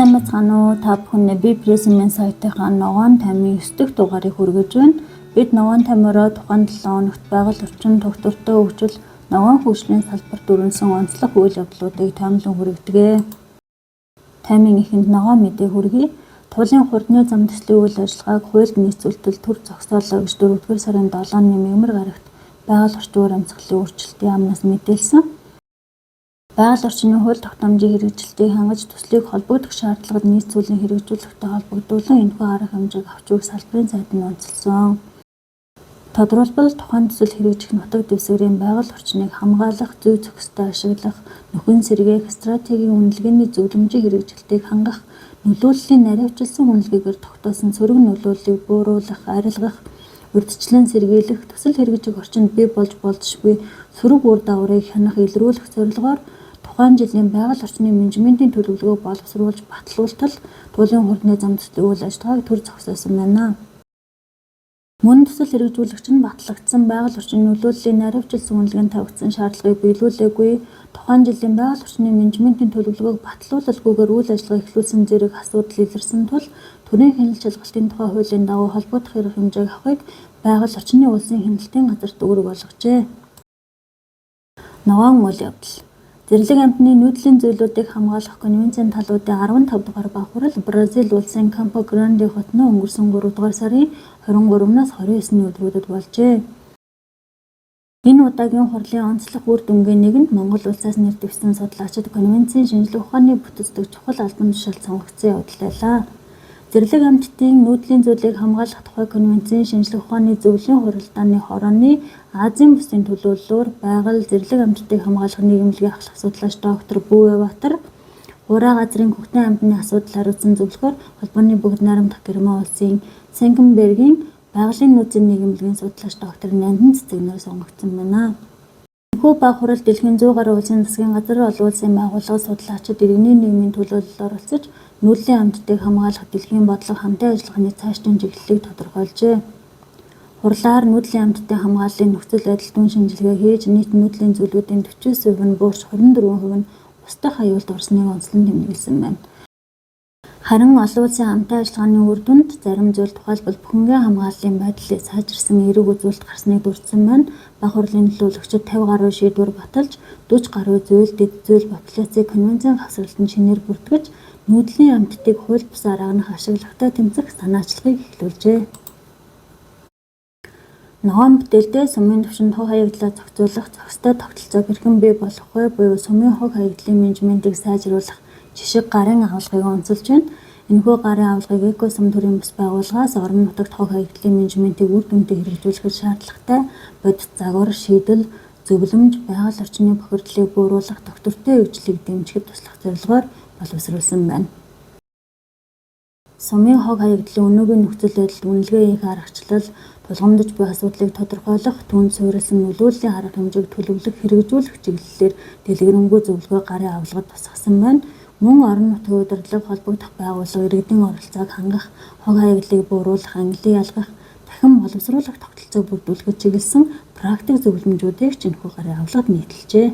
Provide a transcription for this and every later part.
Сайн байна уу? Та бүхэнд би Пресмен сайтынхаа ногоон таймын 9 дахь дугаарыг хүргэж байна. Бид ногоон таймаараа тухайн 7 хоногт байгаль орчин тогтвортой хөгжил, ногоон хөгжлийн салбарт өрнөсөн онцлог үйл явдлуудыг таймлан хүргэдэг. Таймын эхэнд ногоон мэдээ хүргэе. Тулын хурдны зам төслийн үйл ажиллагааг хуульд нийцүүлэлт төр зогсоолоо гэж 4-р сарын 7-ны мягмар гарагт байгаль орчин амьсгалын өөрчлөлтийн яамнаас мэдээлсэн. Байгаль орчны хууль тогтоомжийн хэрэгжилтийг хангаж төслийг холбогдох шаардлагад нийцүүлэн хэрэгжүүлэхтэй холбогдуулан энэхүү арга хэмжээг авч өгөх салбарын сайд нь онцолсон. Тодорхойлбол тухайн төсөл хэрэгжих нутаг дэвсгэрийн байгаль орчныг хамгаалах, зүй зохистой ашиглах, нөхөн сэргээх, стратегийн үнэлгээний зөвлөмжийн хэрэгжилтийг хангах, нөлөөллийн наривчилсан үнэлгээгээр тогтоосон сөрөг нөлөөллийг бууруулах, арилгах, урьдчилан сэргийлэх, төсөл хэрэгжих орчинд бий болж болзошгүй сөрөг үр дагаврыг хянах, илрүүлэх зорилгоор тухайн жилийн байгаль орчны менежментийн төлөвлөгөөг боловсруулж батлуултал тулын хурдны зам төслийн үйл ажиллагааг төр зогсоосон байна. Мөн төсөл хэрэгжүүлэгч нь батлагдсан байгаль орчны нөлөөллийн наривчилсан үнэлгээнд тавигдсан шаардлагыг биелүүлээгүй, тухайн жилийн байгаль орчны менежментийн төлөвлөгөөг батлуулалгүйгээр үйл ажиллагаа эхлүүлсэн зэрэг асуудал илэрсэн тул төрийн хяналт шалгалтын тухай хуулийн дагуу холбогдох арга хэмжээг авахыг байгаль орчны улсын хяналтын газарт үүрэг болгожээ. Ногоон үйл явдал. Зэрлэг амьтны нүүдлийн зүйлүүдийг хамгаалах конвенцийн талуудын 15 дугаар бахварал Бразил улсын Кампо Гранде хотно өнгөрсөн 3 дугаар сарын 23-наас 29-ний өдрүүдэд болжээ. Энэ удаагийн хурлын онцлог үр дүнгийн нэг нь Монгол улсаас нэр дэвсэн судлаачид конвенцийн шинжилгээ ухааны бүтцдэг чухал албан тушаалд сонгогдсон явдал байлаа. Зэрлэг амьтдын нүүдлийн зүйлийг хамгаалах тухай конвенцийн шинжилгээ ухааны зөвлөлийн хуралдааны хорооны Азийн бүсийн төлөөллөөр байгаль зэрлэг амьтдыг хамгаалах нийгэмлэгийн ахлах судлаач доктор Бүүвэбатар, Ураа газрын хөгтөн амьтны асуудал хариуцсан зөвлөхөөр холбооны бүгд найрамдах герман улсын Сенкенбергийн байгалийн нөөцийн нийгэмлэгийн судлаач доктор Нандин Цэцэгнээр сонгогдсон байна. Энэхүү бахварал дэлхийн 100 гаруй улсын засгийн газар олон улсын байгууллага судлаачид иргэний нийгмийн төлөөлөлд оролцож нүүдлийн амьтдыг хамгаалах дэлхийн бодлого хамтын ажиллагааны цаашдын чиглэлийг тодорхойлжээ. Хурлаар нүүдлийн амьтдын хамгааллын нөхцөл байдал түн шинжилгээ хийж нийт нүүдлийн зүйлүүдийн 49% нь буурч 24% нь устдах аюулд орсныг онцлон тэмдэглэсэн байна. Харин олон улсын хамтын ажиллагааны үр дүнд зарим зүйл тухайлбал бүхэнгийн хамгааллын байдлыг сайжирсан эерэг үзүүлэлт гарсныг дурдсан байна. Бахварлын төлөөлөгчид 50 гаруй шийдвэр баталж 40 гаруй зүйл, дэд зүйл популяцийг конвенцийн хавсгалтанд шинээр бүртгэж нүүдлийн амьтдыг хууль бус арганах ашиглагтай тэмцэх санаачлагыг эхлүүлжээ. Ногоон бүтээлдээ сумын түвшинд хог хаягдлаа зохицуулах, зохистой тогтолцоог хэрхэн бий болгох вэ буюу сумын хог хаягдлын менежментийг сайжруулах жишг гарын агуулгыг онцолж байна. Энэхүү гарын агуулгыг экосум төрийн бас байгууллагаас орон нутагт хог хаягдлын менежментийг үр дүнтэй хэрэгжүүлэхэд шаардлагатай бодит загвар, шийдэл, зөвлөмж, байгаль орчны бохирдлыг бууруулах, доктортой хөгжлийг дэмжихэд туслах зорилгоор боловсруулсан байна. Сумын хог хаягдлын өнөөгийн нөхцөл байдалд үнэлгээ хийх аргачлал, тулгамдж буй асуудлыг тодорхойлох, түүнд суурилсан нөлөөллийн арга хэмжээг төлөвлөх, хэрэгжүүлэх чиглэлээр дэлгэрэнгүй зөвлөгөө гарын агуулгад тусгасан байна. Мөн орон нутгийн удирдлага холбогдох байгууллага иргэдийн оролцоог хангах, хог хаягдлыг бууруулах, ангилан ялгах, дахин боловсруулах тогтолцоог бүрдүүлэхэд чиглэсэн практик зөвлөмжүүдийг ч энэхүү гарын агуулгад нийтэлжээ.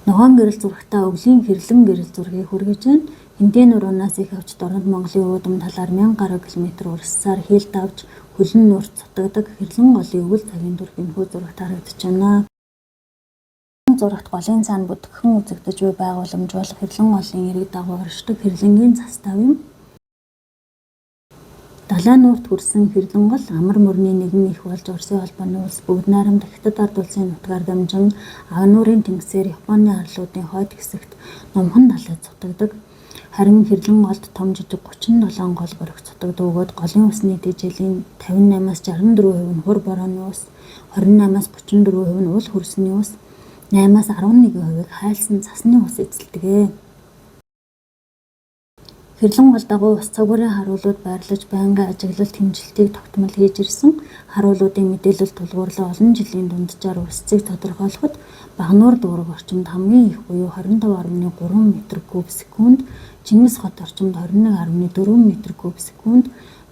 Ногоон гэрэл зурагтаа өвлийн хэрлэн гэрэл зургийг хүргэж байна. Эндийн нуруунаас их авч дорнод Монголын уудам талаар 1000 гаруй километр урссаар хийлд авч хөлн нуурт цутагдаг хэрлэн голын өвөл цагийн дүрх энэхүү зурагт харагдаж байна. Зурагт голын цаана бүтгэхэн үзэгдэж буй байгууламж бол хэрлэн голын эрэг дагуу оршдог хэрлэнгийн застав юм. Далайн нуурт хүрсэн хэрлэн гол амар мөрний нэгэн их болж Оросын холбооны улс бүгд найрамдах Хятад ард улсын нутгаар дамжин Агнуурын тэнгисээр Японы арлуудын хойд хэсэгт номхон далайд цутагдаг. Харин хэрлэн голд том жижиг 37 гол борих цутагдаг бөгөөд голын усны дэжээлийн 58-аас 64% нь хур борооны ус, 28-аас 34% нь уул хөрсний ус, 8-аас 11%-ийг хайлсан цасны ус эзэлдэг. Хэрлэн гол дагуу ус цагуурын харуулууд байрлаж байнгын ажиглалт хэмжилтийг тогтмол хийж ирсэн. Харуулуудын мэдээлэл тулгуурлаа олон жилийн дунджаар урсцыг тодорхойлоход Багнуур дүүрэг орчимд хамгийн их буюу 25.3 м³/секунд, Чингис хот орчимд 21.4 м³/секунд,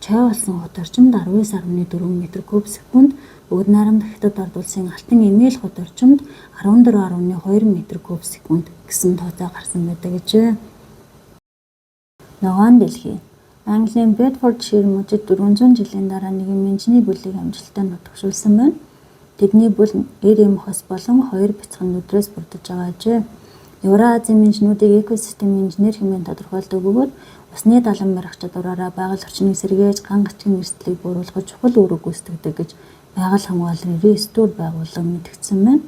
Чой болсон хот орчимд 19.4 м³/секунд, бүгд найрамдах Хятад ард улсын Алтан эмээл хот орчимд 14.2 м³/секунд гэсэн тооцоо гарсан байдаг гэжээ. Ногоон дэлхий. Английн Bedfordshire мужид 400 жилийн дараа нэгэн менжний бүлийг амжилттай нутагшуулсан байна. Тэдний бүл эр эмхос болон 2 бяцхан нүдрээс бүрдэж байгаа ажээ. Евразийн менжнүүдийг экосистемийн инженер хэмээн тодорхойлдог бөгөөд усны далан барих чадвараараа байгаль орчныг сэргээж ган гачгийн эрсдлийг бууруулахад чухал үүрэг гүйцэтгэдэг гэж байгаль хамгааллын 99 дугаар байгууллага мэдгдсэн байна.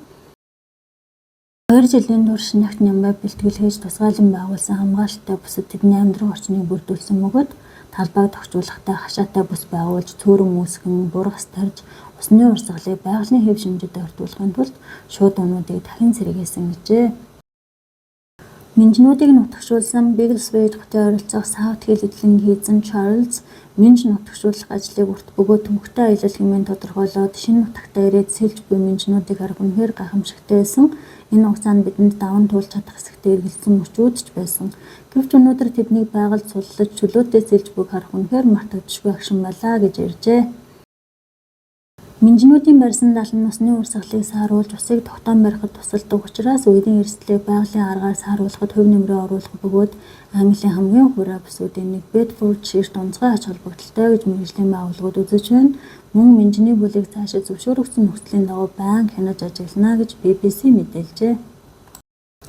2 жилийн турш Нягт Нямбай бэлтгэлээж тусгайлан байгуулсан хамгаалалттай бусад тэдний амьдрах орчныг бүрдүүлсэн бөгөөд талбайг тохижуулахдаа хашаатай бүс байгуулж цөөрөн үүсгэн бургас тарж усны урсгалыг байгалийн хэв шинжид ортуулахын тулд шууд унуудыг дахин сэргээсэн гэжээ. Менжнүүдийг нутагшуулсан Бигглсвейд хотын ойролцоох Саутхилл эдлэн хийзэн Чарльз менж нутагшуулах ажлыг урт бөгөөд төвөгтэй аялал хэмээн тодорхойлоод шинэ нутагтаа ирээд сэлж буй менжнүүдийг харах үнэхээр гайхамшигтай байсан. Энэ хугацаанд бидэнд даван туулж чадах хэсэгтээ эргэлзсэн мөчүүд ч байсан. Гэвч өнөөдөр тэднийг байгальд суллаж чөлөөтэй сэлж буйг харах үнэхээр мартагдшгүй агшин байлаа гэж ярьжээ. Менжнүүдийн барьсан далан усны урсгалыг сааруулж усыг тогтоон барихад тусалдаг учраас үерийн эрсдлийг байгалийн аргаар сааруулахад хувь нэмрээ оруулах бөгөөд Английн хамгийн хураа бүсүүдийн нэг Bedfordshire онцгой ач холбогдолтой гэж мэргэжлийн байгууллагууд үзэж байна. Мөн менжний бүлийг цаашид зөвшөөрөгдсөн нөхцөлийн дагуу байнга хянаж ажиглана гэж BBC мэдээлжээ.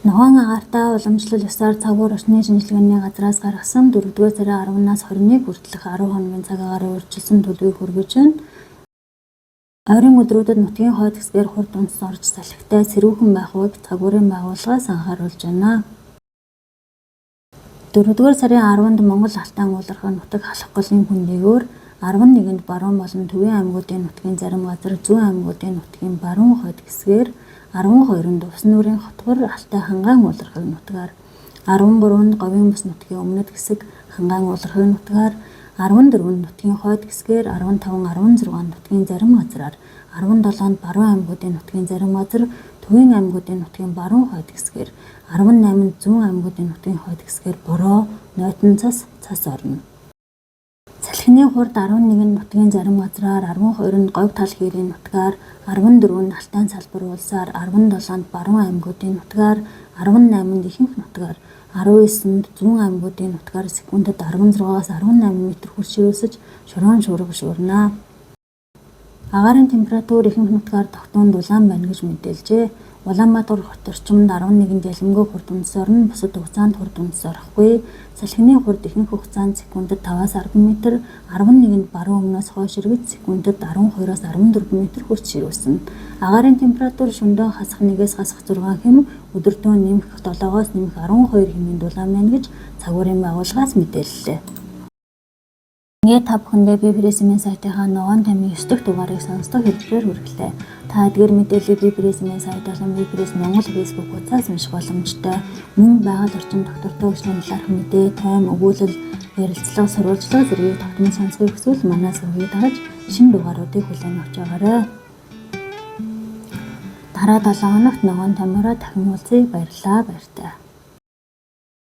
Ногоон агаартай уламжлал ёсоор цагуур орчны шинжилгээний газраас гаргасан 4-р сарын 10-наас 21 хүртэлх 10 хоногийн цаг агаарыг урьдчилсан төлөвийг хүргэж байна. Ойрын өдрүүдэд нутгийн хойд хэсгээр хурд унтс орж салхитай сэрүүхэн байх үед цагуурын байгууллагаас анхааруулж байна. 4-р сарын 10-нд Монгол Алтан уулархаг нутаг халах голын хүндээгөөр 11-нд баруун болон Төвийн аймагуудын нутгийн зарим газар, зүүн аймагуудын нутгийн баруун хойд хэсгээр, 12-нд Ус нүүрийн хотгор Алтай хангаан уулархаг нутгаар, 13-нд Говийн бус нутгийн өмнөд хэсэг хангаан уулархаг нутгаар, 14-нд нутгийн хойд хэсгээр, 15-16 нутгийн зарим газраар, 17-нд баруун аймагуудын нутгийн зарим газар, Төвийн аймагуудын нутгийн баруун хойд хэсгээр, 18-нд зүүн аймагуудын нутгийн хойд хэсгээр бороо, нойтон цас орно. Салхины хурд 11-нд нутгийн зарим газраар, 12-нд Говь тал хээрийн нутгаар, 14-нд Алтайн салбар уулсаар, 17-нд баруун аймагуудын нутгаар, 18-нд ихэнх нутгаар, 19-нд зүүн аймагуудын нутгаар секундэд 16-аас 18 м хүрч ширүүсэж шороон шуурга шуурна. Агаарын температур ихэнх нутгаар тогтвон дулаан байна гэж мэдээлжээ. Улаанбаатар хот орчимд 11-нд ялимгүй хурд үндэс орно, бусад хугацаанд хурд үндэс орохгүй. Салхины хурд ихэнх хугацаанд секундэд 5-аас 10 м, 11-нд баруун өмнөөс хойш эргэж секундэд 12-аас 14 м хүрч ширүүснэ. Агаарын температур шөнөдөө хасах 1-ээс хасах 6 хэм, өдөртөө нэмэх 7-оос нэмэх 12 хэмээн дулаан байна гэж цагуурын байгууллагаас мэдээллээ. Ингээд та бүхэндээ Бибресмийн сайтынхаа ногоон тамийн 9 дахь дугаарыг сонсдог хэлбэрээр хүргэлээ. Та эдгээр мэдээллийг Бибресмийн сайт болон Бибрес Монгол Facebook хуудасаас унших боломжтой. Мөн байгаль орчин доктортой хөгжлийн талаарх мэдээ, тайм, өгүүлэл, ярилцлага, сурвалжлага зэргийг тогтмол сонсохыг хүсвэл манай сувгийг дагаж шинэ дугааруудыг хүлээн авч байгаарай. Дараа 7 хоногт ногоон тамиараа дахин уулзъя. Баярлалаа.